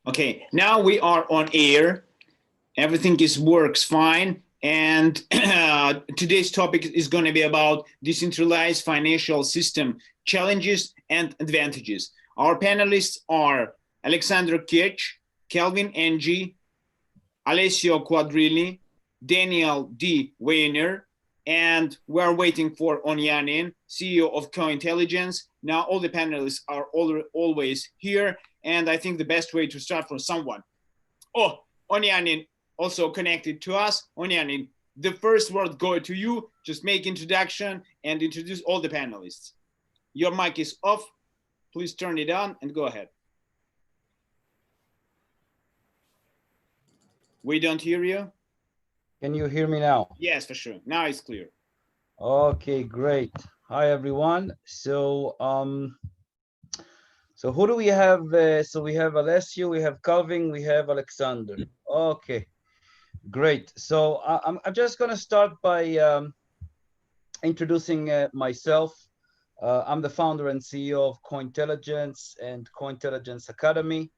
Okay, now we are on air. Everything works fine. And today's topic is going to be about decentralized financial system challenges and advantages. Our panelists are Alexandre Kech, Kelvin Ng, Alessio Quaglini, Daniel D. Weiner, and we're waiting for Onchain, CEO of Cointelligence. Now all the panelists are always here, and I think the best way to start from someone. Oh, Onchain also connected to us. Onchain, the first word go to you. Just make introduction and introduce all the panelists. Your mic is off. Please turn it on and go ahead. We don't hear you. Can you hear me now? Yes, for sure. Now it's clear. Okay, great. Hi, everyone. So who do we have? So we have Alessio, we have Kelvin, we have Alexandre. Okay, great. So I'm just going to start by introducing myself. I'm the founder and CEO of Cointelligence and Cointelligence Academy.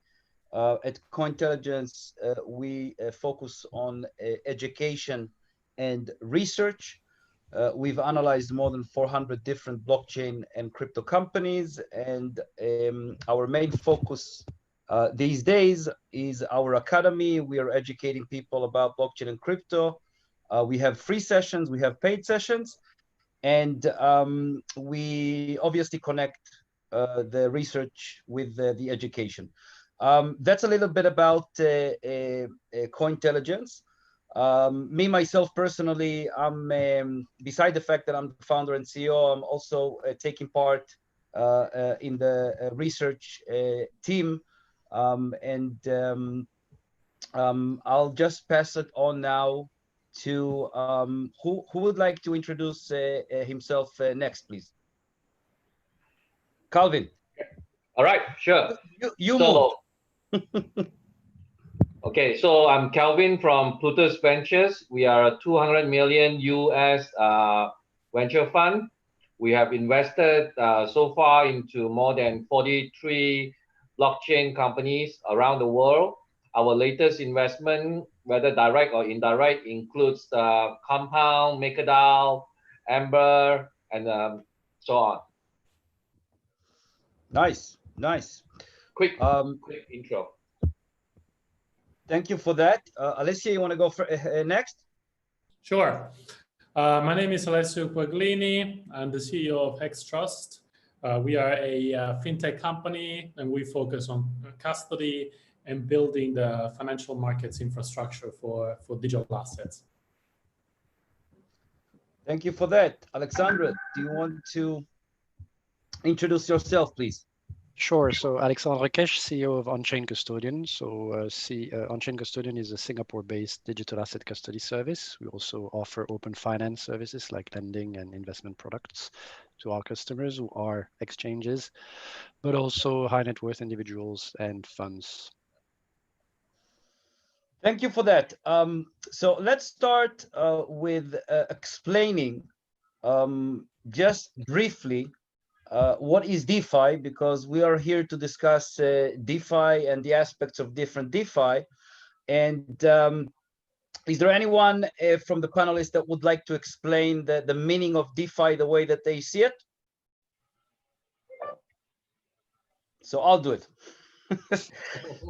At Cointelligence, we focus on education and research. We've analyzed more than 400 different blockchain and crypto companies, and our main focus these days is our academy. We are educating people about blockchain and crypto. We have free sessions, we have paid sessions, and we obviously connect the research with the education. That's a little bit about Cointelligence. Me, myself, personally, I'm beside the fact that I'm the founder and CEO, I'm also taking part in the research team. I'll just pass it on now to who would like to introduce himself next, please? Kelvin. All right, sure. You move. Okay, so I'm Kelvin from Plutus Ventures. We are a 200 million US venture fund. We have invested so far into more than 43 blockchain companies around the world. Our latest investment, whether direct or indirect, includes Compound, MakerDAO, Amber, and so on. Nice, nice. Quick intro. Thank you for that. Alessio, you want to go for, next? Sure. My name is Alessio Quaglini. I'm the CEO of HexTrust. We are a fintech company, and we focus on custody and building the financial markets infrastructure for digital assets. Thank you for that. Alexandre, do you want to introduce yourself, please? Sure. So Alexandre Kech, CEO of Onchain Custodian. So Onchain Custodian is a Singapore-based digital asset custody service. We also offer open finance services like lending and investment products to our customers who are exchanges, but also high net worth individuals and funds. Thank you for that. So let's start with explaining just briefly what is DeFi, because we are here to discuss DeFi and the aspects of different DeFi. And is there anyone from the panelists that would like to explain the meaning of DeFi the way that they see it? So I'll do it.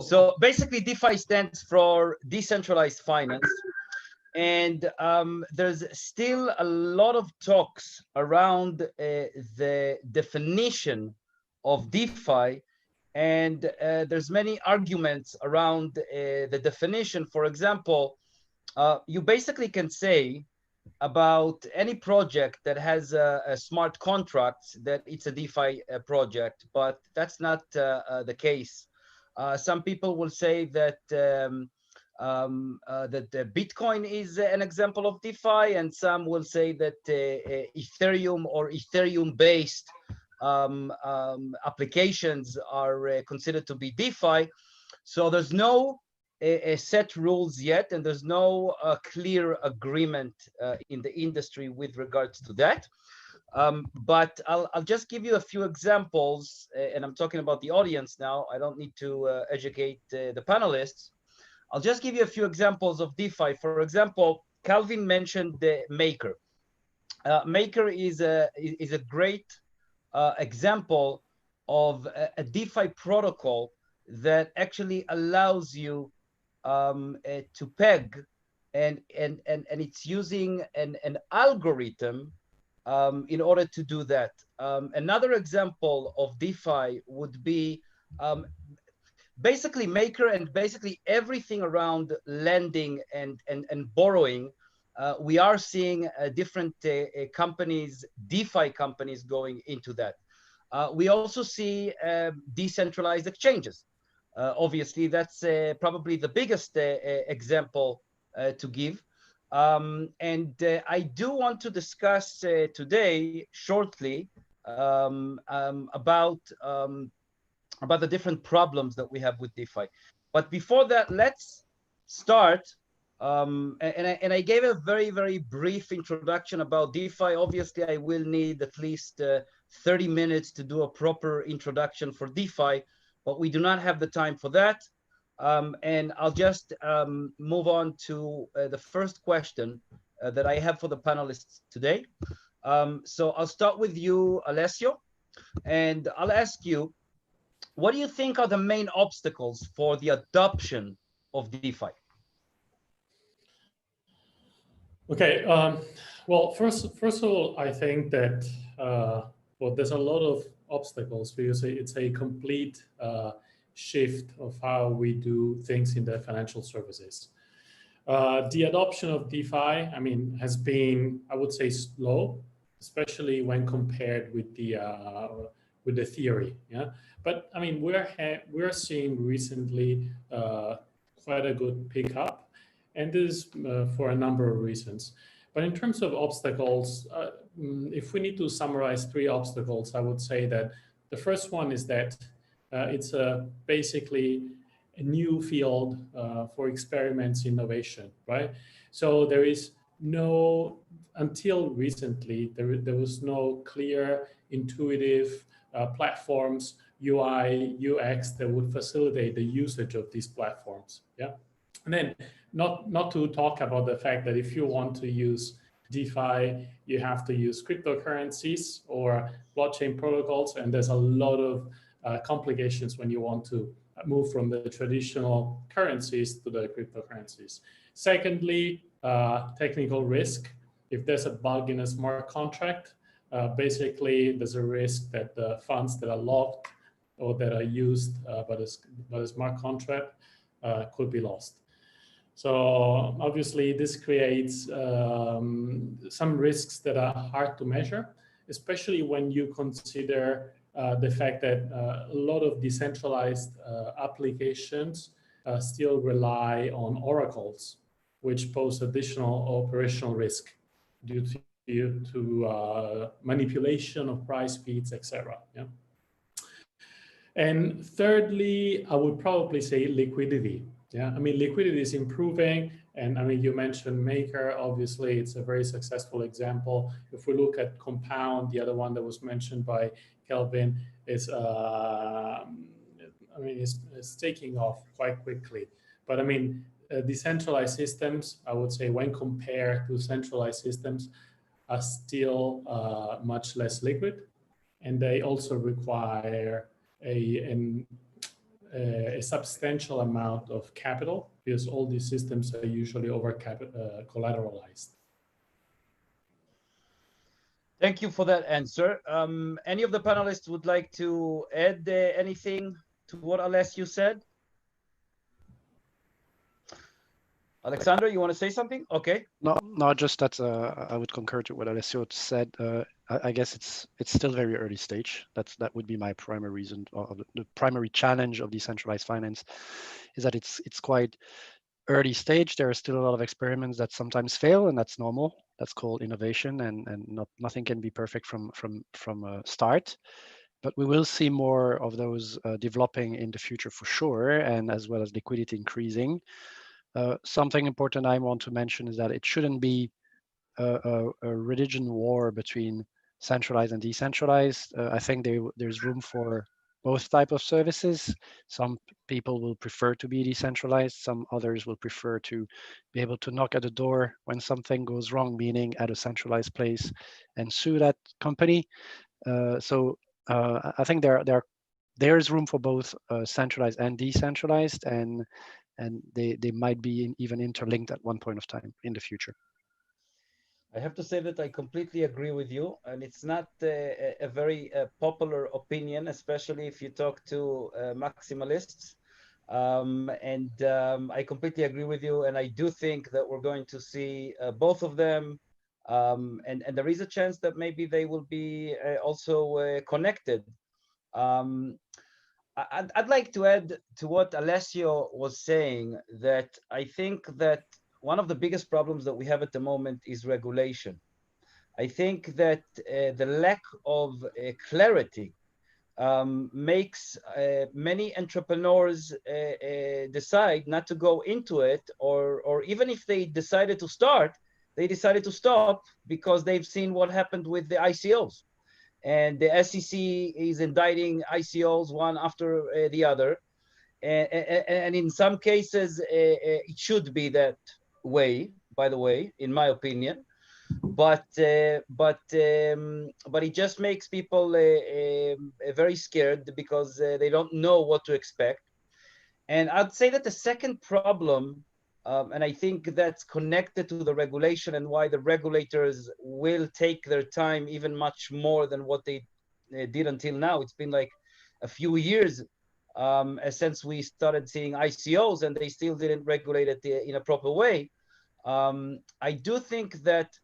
So basically, DeFi stands for decentralized finance. And there's still a lot of talks around the definition of DeFi, and there's many arguments around the definition. For example, you basically can say about any project that has a smart contract that it's a DeFi project, but that's not the case. Some people will say that that Bitcoin is an example of DeFi, and some will say that Ethereum or Ethereum-based applications are considered to be DeFi. So there's no set rules yet, and there's no clear agreement in the industry with regards to that. But I'll just give you a few examples, and I'm talking about the audience now. I don't need to educate the panelists. I'll just give you a few examples of DeFi. For example, Calvin mentioned the Maker. Maker is a great example of a DeFi protocol that actually allows you to peg, and it's using an algorithm in order to do that. Another example of DeFi would be basically Maker and basically everything around lending and borrowing. We are seeing different companies, DeFi companies, going into that. We also see decentralized exchanges. Obviously, that's probably the biggest example to give. And I do want to discuss today shortly about the different problems that we have with DeFi. But before that, let's start. And I gave a very, very brief introduction about DeFi. Obviously, I will need at least 30 minutes to do a proper introduction for DeFi, but we do not have the time for that. And I'll just move on to the first question that I have for the panelists today. So I'll start with you, Alessio, and I'll ask you, what do you think are the main obstacles for the adoption of DeFi? Okay. Well, first of all, I think that well, there's a lot of obstacles because it's a complete shift of how we do things in the financial services. The adoption of DeFi, I mean, has been, I would say, slow, especially when compared with the theory. Yeah, but I mean, we're seeing recently quite a good pickup, and this is for a number of reasons. But in terms of obstacles, if we need to summarize 3 obstacles, I would say that the first one is that it's basically a new field for experiments, innovation, right? So there is no, until recently, there was no clear, intuitive platforms, UI, UX that would facilitate the usage of these platforms. Yeah, and then not to talk about the fact that if you want to use DeFi, you have to use cryptocurrencies or blockchain protocols, and there's a lot of complications when you want to move from the traditional currencies to the cryptocurrencies. Secondly, technical risk. If there's a bug in a smart contract, basically there's a risk that the funds that are locked or that are used by the smart contract could be lost. So obviously this creates some risks that are hard to measure, especially when you consider the fact that a lot of decentralized applications still rely on oracles, which pose additional operational risk due to manipulation of price feeds, etc. Yeah. And thirdly, I would probably say liquidity. Yeah, I mean, liquidity is improving, and I mean, you mentioned Maker. Obviously, it's a very successful example. If we look at Compound, the other one that was mentioned by Kelvin, is I mean, it's taking off quite quickly. But I mean, decentralized systems, I would say, when compared to centralized systems, are still much less liquid, and they also require a substantial amount of capital because all these systems are usually over collateralized. Thank you for that answer. Any of the panelists would like to add anything to what Alessio said? Alexandre, you want to say something? Okay. No, just that I would concur to what Alessio said. I guess it's still very early stage. That would be my primary reason, or the primary challenge of decentralized finance, is that it's quite early stage. There are still a lot of experiments that sometimes fail, and that's normal. That's called innovation, and nothing can be perfect from a start. But we will see more of those developing in the future for sure, and as well as liquidity increasing. Something important I want to mention is that it shouldn't be a religion war between centralized and decentralized. I think there's room for both type of services. Some people will prefer to be decentralized. Some others will prefer to be able to knock at the door when something goes wrong, meaning at a centralized place, and sue that company. I think there's room for both centralized and decentralized, and they might be even interlinked at one point of time in the future. I have to say that I completely agree with you, and it's not a very popular opinion, especially if you talk to maximalists. I completely agree with you, and I do think that we're going to see both of them, and there is a chance that maybe they will be also connected. I'd like to add to what Alessio was saying, that I think that one of the biggest problems that we have at the moment is regulation. I think that the lack of clarity makes many entrepreneurs decide not to go into it, or even if they decided to start, they decided to stop because they've seen what happened with the ICOs. And the SEC is indicting ICOs one after the other. And in some cases, it should be that way, by the way, in my opinion. But it just makes people very scared because they don't know what to expect. And I'd say that the second problem, and I think that's connected to the regulation and why the regulators will take their time even much more than what they did until now. It's been like a few years since we started seeing ICOs, and they still didn't regulate it in a proper way. I do think that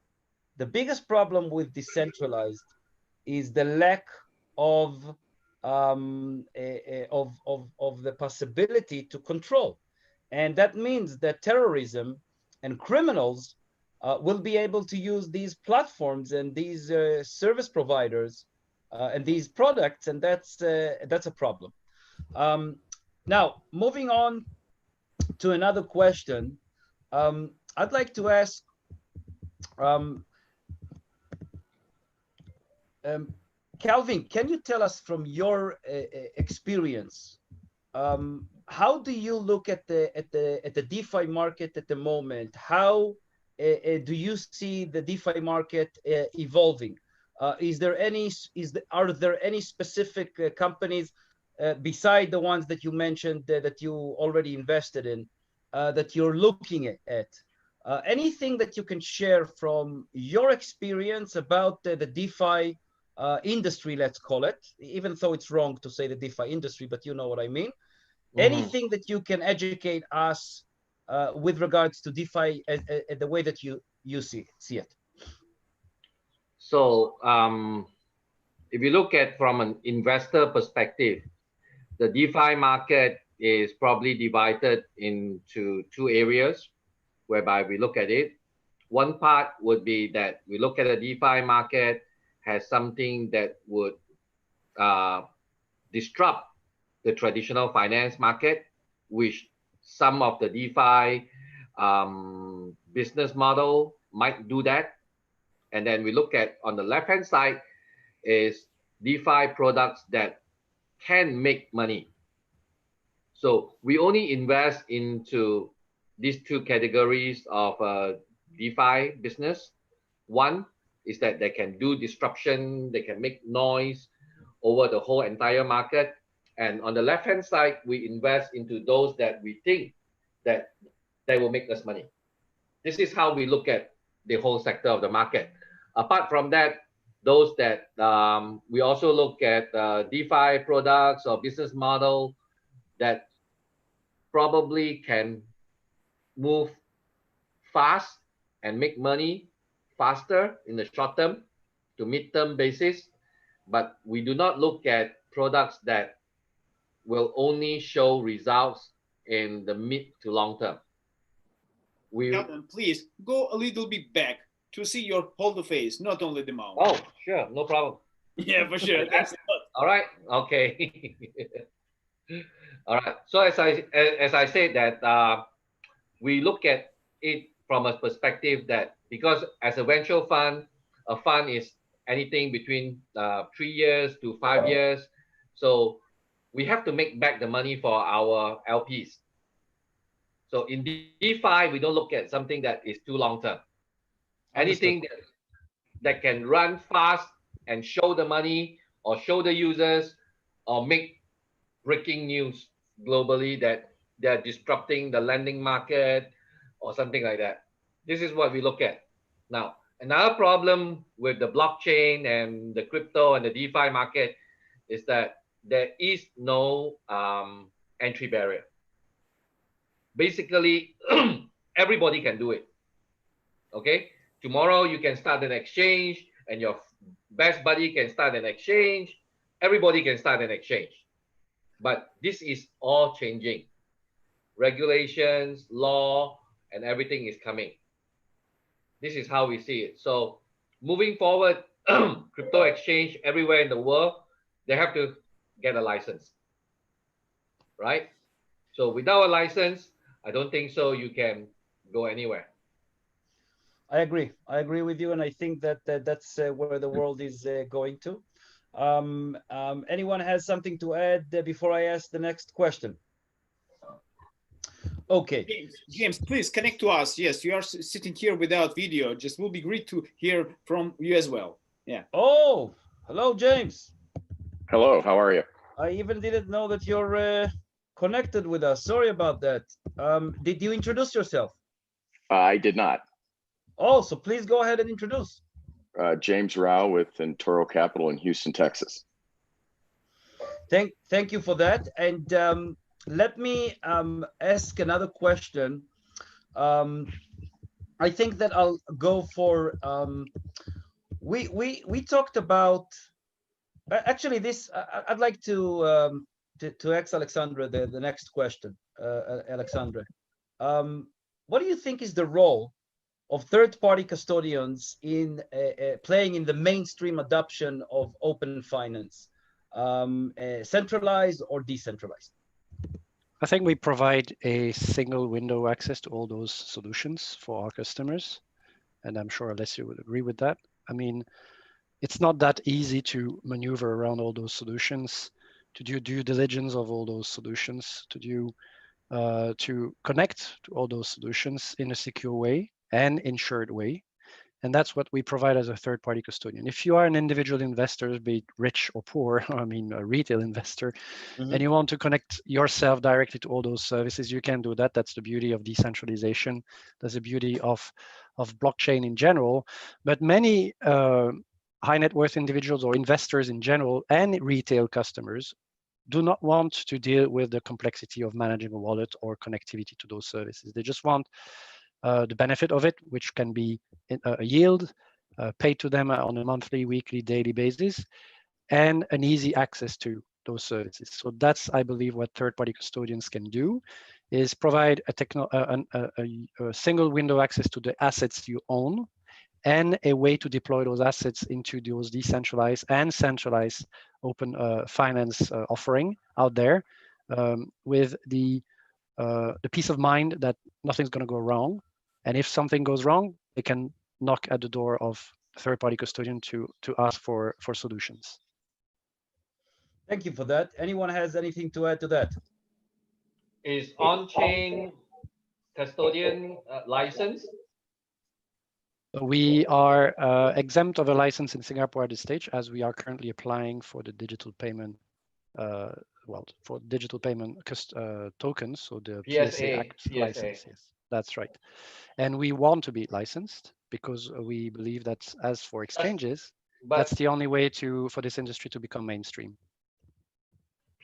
the biggest problem with decentralized is the lack of the possibility to control, and that means that terrorism and criminals will be able to use these platforms and these service providers and these products, and that's a problem. Now, moving on to another question, I'd like to ask Calvin, can you tell us from your experience, how do you look at the DeFi market at the moment? How do you see the DeFi market evolving? Are there any specific companies beside the ones that you mentioned that you already invested in that you're looking at? Anything that you can share from your experience about the DeFi industry, let's call it, even though it's wrong to say the DeFi industry, but you know what I mean. Anything that you can educate us with regards to DeFi the way that you see it? So if you look at from an investor perspective, the DeFi market is probably divided into two areas whereby we look at it. One part would be that we look at the DeFi market as something that would disrupt the traditional finance market, which some of the DeFi business model might do that. And then we look at on the left-hand side is DeFi products that can make money. So we only invest into these two categories of DeFi business. One is that they can do disruption, they can make noise over the whole entire market. And on the left-hand side, we invest into those that we think that they will make us money. This is how we look at the whole sector of the market. Apart from that, those that we also look at DeFi products or business model that probably can move fast and make money faster in the short term to mid-term basis, but we do not look at products that will only show results in the mid to long term. Calvin, please go a little bit back to see your whole face, not only the mouth. Oh, sure, no problem. Yeah, for sure. All right, okay. All right. So as I said that we look at it from a perspective that because as a venture fund, a fund is anything between 3 years to 5 years. So we have to make back the money for our LPs. So in DeFi, we don't look at something that is too long term. Anything that can run fast and show the money or show the users or make breaking news globally that they're disrupting the lending market or something like that. This is what we look at. Now, another problem with the blockchain and the crypto and the DeFi market is that there is no entry barrier. Basically, everybody can do it. Okay, tomorrow you can start an exchange and your best buddy can start an exchange. Everybody can start an exchange. But this is all changing. Regulations, law, and everything is coming. This is how we see it. So moving forward, crypto exchange everywhere in the world, they have to get a license, right? So without a license, I don't think so you can go anywhere. I agree. I agree with you, and I think that that's where the world is going to. Anyone has something to add before I ask the next question? Okay. James, please connect to us. Yes, you are sitting here without video. Just will be great to hear from you as well. Yeah. Oh, hello, James. Hello, how are you? I even didn't know that you're connected with us. Sorry about that. Did you introduce yourself? I did not. Oh, so please go ahead and introduce. James Rao with Entoro Capital in Houston, Texas. Thank you for that. And let me ask another question. I think that I'll go for we talked about actually this. I'd like to ask Alexandre the next question. Alexandre, what do you think is the role of third-party custodians in playing in the mainstream adoption of open finance, centralized or decentralized? I think we provide a single window access to all those solutions for our customers. And I'm sure Alessio would agree with that. I mean, it's not that easy to maneuver around all those solutions, to do due diligence of all those solutions, to connect to all those solutions in a secure way and insured way. And that's what we provide as a third-party custodian. If you are an individual investor, be it rich or poor, I mean, a retail investor, and you want to connect yourself directly to all those services, you can do that. That's the beauty of decentralization. That's the beauty of blockchain in general. But many high net worth individuals or investors in general and retail customers do not want to deal with the complexity of managing a wallet or connectivity to those services. They just want the benefit of it, which can be a yield paid to them on a monthly, weekly, daily basis, and an easy access to those services. So that's, I believe, what third-party custodians can do, is provide a single window access to the assets you own and a way to deploy those assets into those decentralized and centralized open finance offering out there with the peace of mind that nothing's going to go wrong. And if something goes wrong, they can knock at the door of third-party custodian to ask for solutions. Thank you for that. Anyone has anything to add to that? Is Onchain custodian licensed? We are exempt of a license in Singapore at this stage, as we are currently applying for the digital payment, for digital payment tokens, so the PSA Act license. Yes, that's right. And we want to be licensed because we believe that, as for exchanges, that's the only way for this industry to become mainstream.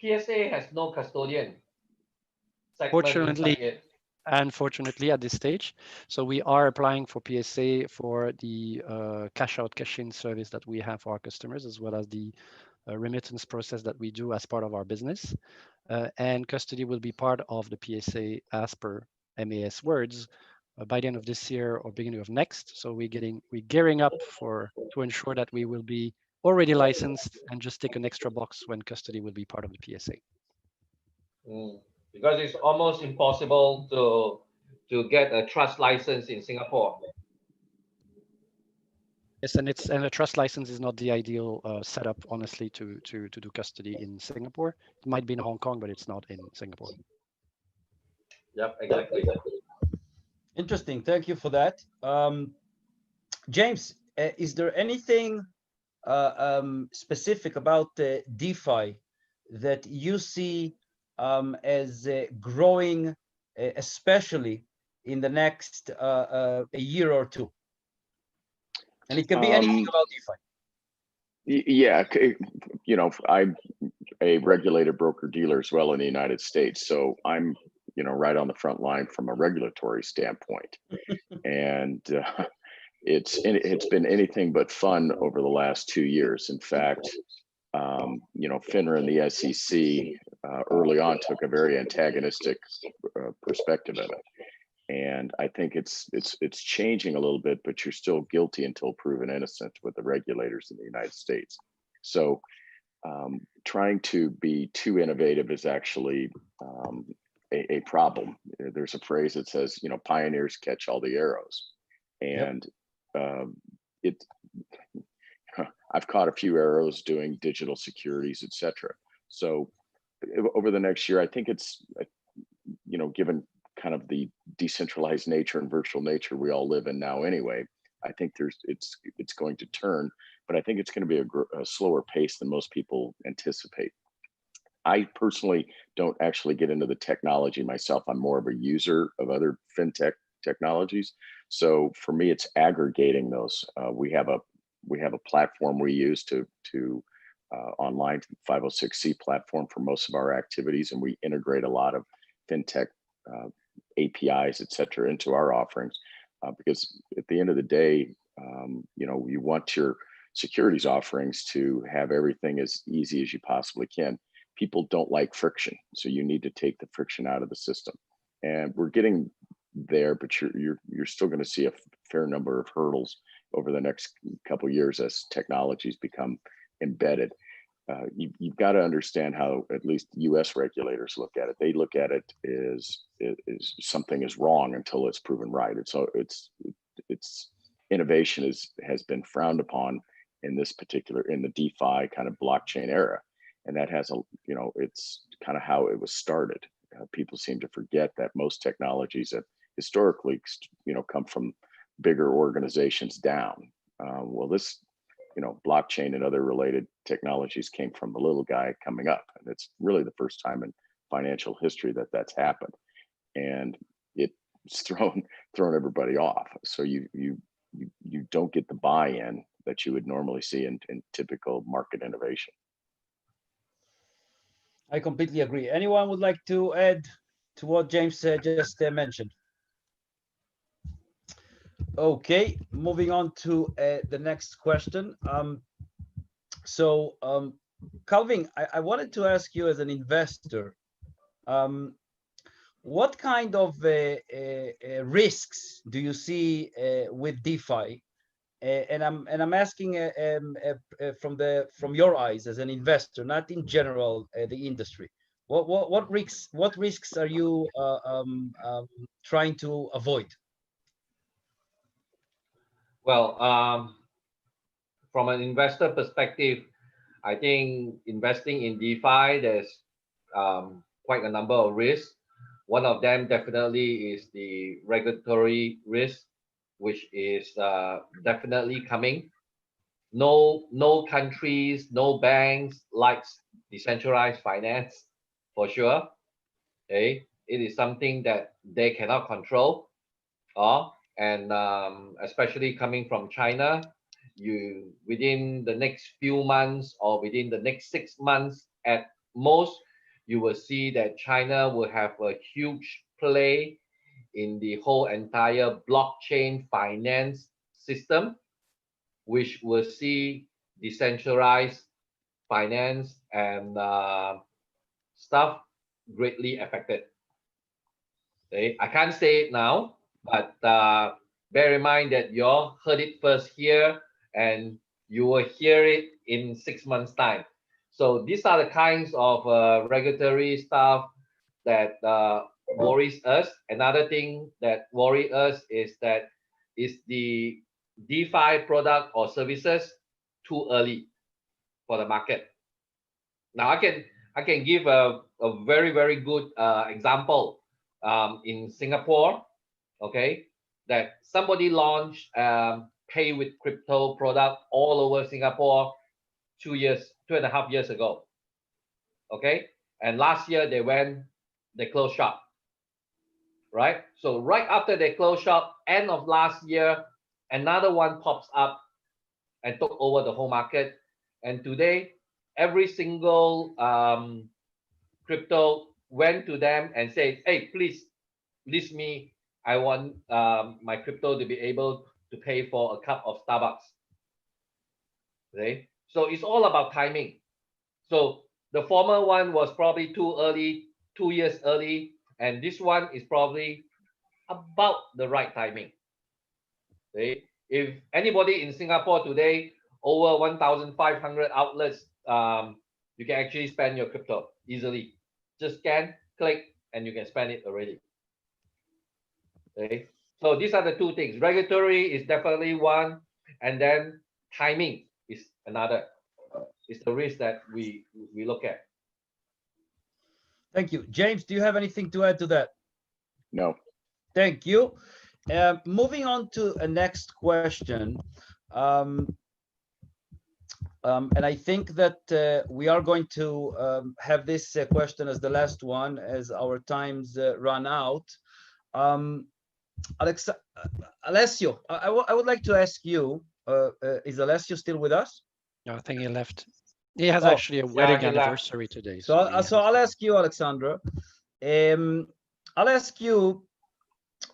PSA has no custodian. Unfortunately, at this stage. So we are applying for PSA for the cash out, cash in service that we have for our customers, as well as the remittance process that we do as part of our business. And custody will be part of the PSA as per MAS words by the end of this year or beginning of next. So we're gearing up to ensure that we will be already licensed and just take an extra box when custody will be part of the PSA. Because it's almost impossible to get a trust license in Singapore. Yes, and a trust license is not the ideal setup, honestly, to do custody in Singapore. It might be in Hong Kong, but it's not in Singapore. Yep, exactly. Interesting. Thank you for that. James, is there anything specific about DeFi that you see as growing, especially in the next a year or two? And it can be anything about DeFi. Yeah, you know, I'm a regulated broker dealer as well in the United States, so I'm, you know, right on the front line from a regulatory standpoint, and it's been anything but fun over the last 2 years. In fact, you know, FINRA and the SEC early on took a very antagonistic perspective of it. And I think it's changing a little bit, but you're still guilty until proven innocent with the regulators in the United States. So trying to be too innovative is actually a problem. There's a phrase that says, you know, pioneers catch all the arrows. And I've caught a few arrows doing digital securities, etc. So over the next year, I think it's, you know, given kind of the decentralized nature and virtual nature we all live in now anyway, I think it's going to turn, but I think it's going to be a slower pace than most people anticipate. I personally don't actually get into the technology myself. I'm more of a user of other fintech technologies. So for me, it's aggregating those. We have a platform we use to online 506c platform for most of our activities, and we integrate a lot of fintech APIs, et cetera, into our offerings, because at the end of the day, you know, you want your securities offerings to have everything as easy as you possibly can. People don't like friction, so you need to take the friction out of the system, and we're getting there. But you're still going to see a fair number of hurdles over the next couple of years as technologies become embedded. You've got to understand how at least U.S. regulators look at it. They look at it as something is wrong until it's proven right. It's innovation has been frowned upon in this particular, in the DeFi kind of blockchain era, and that has you know, it's kind of how it was started. People seem to forget that most technologies have historically, you know, come from bigger organizations down. Well, this, you know, blockchain and other related technologies came from the little guy coming up, and it's really the first time in financial history that that's happened, and it's thrown everybody off. So you don't get the buy-in that you would normally see in typical market innovation. I completely agree. Anyone would like to add to what James just mentioned? Okay, moving on to the next question. Calvin, I wanted to ask you as an investor, what kind of risks do you see with DeFi? And I'm asking from your eyes as an investor, not in general the industry. What risks are you trying to avoid? Well, from an investor perspective, I think investing in DeFi, there's quite a number of risks. One of them definitely is the regulatory risk, which is definitely coming. No countries, no banks likes decentralized finance, for sure. Okay, it is something that they cannot control. And especially coming from China, you within the next few months or within the next 6 months at most, you will see that China will have a huge play in the whole entire blockchain finance system, which will see decentralized finance and stuff greatly affected. Okay, I can't say it now, but bear in mind that you all heard it first here, and you will hear it in 6 months' time. So these are the kinds of regulatory stuff that worries us. Another thing that worries us is that is the DeFi product or services too early for the market. Now I can give a very good example in Singapore, okay, that somebody launched pay with crypto product all over Singapore 2.5 years ago, okay, and last year they closed shop, right? So right after they closed shop, end of last year, another one pops up and took over the whole market, and today every single crypto went to them and said, hey, please list me. I want my crypto to be able to pay for a cup of Starbucks. Okay, so it's all about timing. So the former one was probably too early, 2 years early, and this one is probably about the right timing. Okay, if anybody in Singapore today, over 1,500 outlets, you can actually spend your crypto easily. Just scan, click, and you can spend it already. Okay, so these are the two things. Regulatory is definitely one, and then timing is another. It's the risk that we look at. Thank you. James, do you have anything to add to that? No. Thank you. Moving on to a next question. And I think that we are going to have this question as the last one as our times run out. Alessio, I would like to ask you, is Alessio still with us? No, I think he left. He has actually a wedding anniversary today. So I'll ask you, Alexandre. I'll ask you,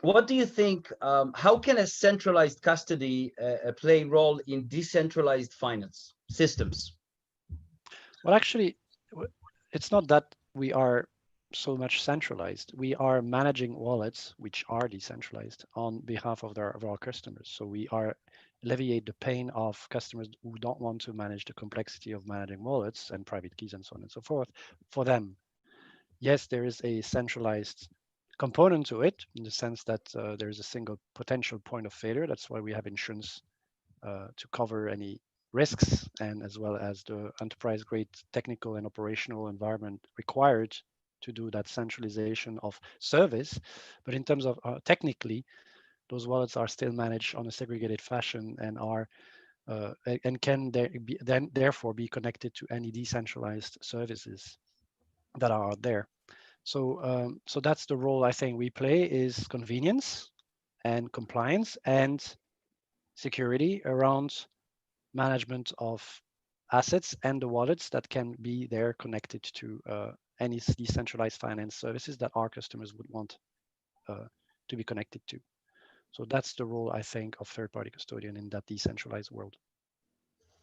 what do you think, how can a centralized custody play a role in decentralized finance systems? Well, actually, it's not that we are so much centralized. We are managing wallets which are decentralized on behalf of our customers. So we are alleviate the pain of customers who don't want to manage the complexity of managing wallets and private keys and so on and so forth for them. Yes, there is a centralized component to it in the sense that there is a single potential point of failure. That's why we have insurance to cover any risks, and as well as the enterprise grade technical and operational environment required to do that centralization of service. But in terms of technically, those wallets are still managed on a segregated fashion and are and can therefore be connected to any decentralized services that are out there. So so that's the role I think we play, is convenience and compliance and security around management of assets and the wallets that can be there connected to any decentralized finance services that our customers would want to be connected to. So that's the role, I think, of third-party custodian in that decentralized world.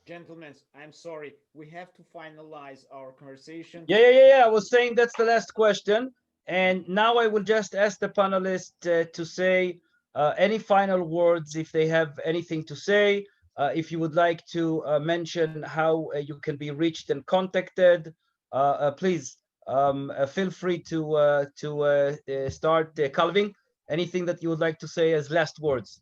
Gentlemen, I'm sorry, we have to finalize our conversation. Yeah. I was saying that's the last question. And now I will just ask the panelists to say any final words if they have anything to say. If you would like to mention how you can be reached and contacted, please feel free to start. Calvin, anything that you would like to say as last words?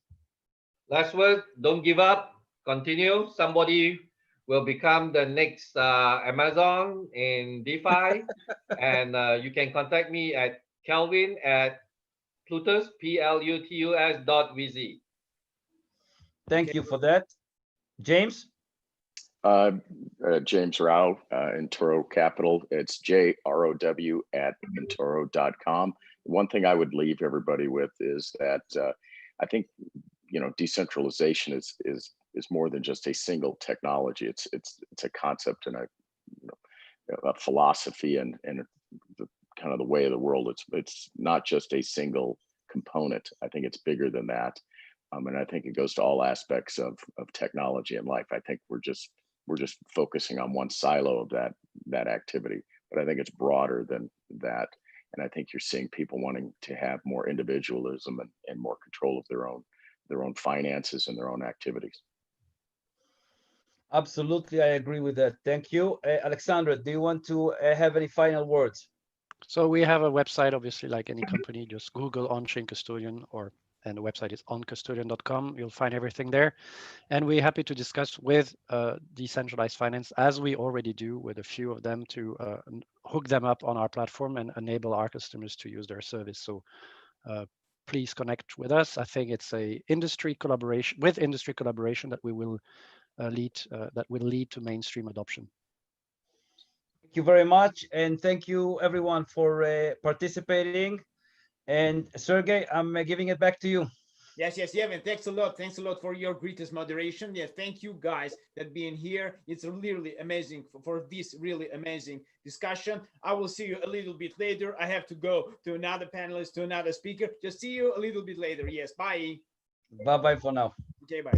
Last word, don't give up, continue. Somebody will become the next Amazon in DeFi. And you can contact me at Calvin at Plutus, Plutus.VC. Thank you for that. James? James Rao, Entoro Capital. It's JROW@entoro.com. One thing I would leave everybody with is that I think, you know, decentralization is more than just a single technology. It's a concept and a philosophy and the kind of the way of the world. It's not just a single component. I think it's bigger than that, and I think it goes to all aspects of technology and life. I think we're just focusing on one silo of that activity, but I think it's broader than that. And I think you're seeing people wanting to have more individualism and more control of their own finances and their own activities. Absolutely, I agree with that. Thank you. Alexandre, do you want to have any final words? So we have a website, obviously, like any company. Just Google Onchain Custodian or and the website is oncustodian.com. You'll find everything there. And we're happy to discuss with decentralized finance, as we already do with a few of them, to hook them up on our platform and enable our customers to use their service. So please connect with us. I think it's a industry collaboration that we will lead to mainstream adoption. Thank you very much, and thank you everyone for participating. And Sergey, I'm giving it back to you. Yes, Yavin, thanks a lot. Thanks a lot for your greatest moderation. Yeah, thank you guys that being here. It's really amazing for this really amazing discussion. I will see you a little bit later. I have to go to another panelist, to another speaker. Just see you a little bit later. Yes, bye. Bye-bye for now. Okay, bye.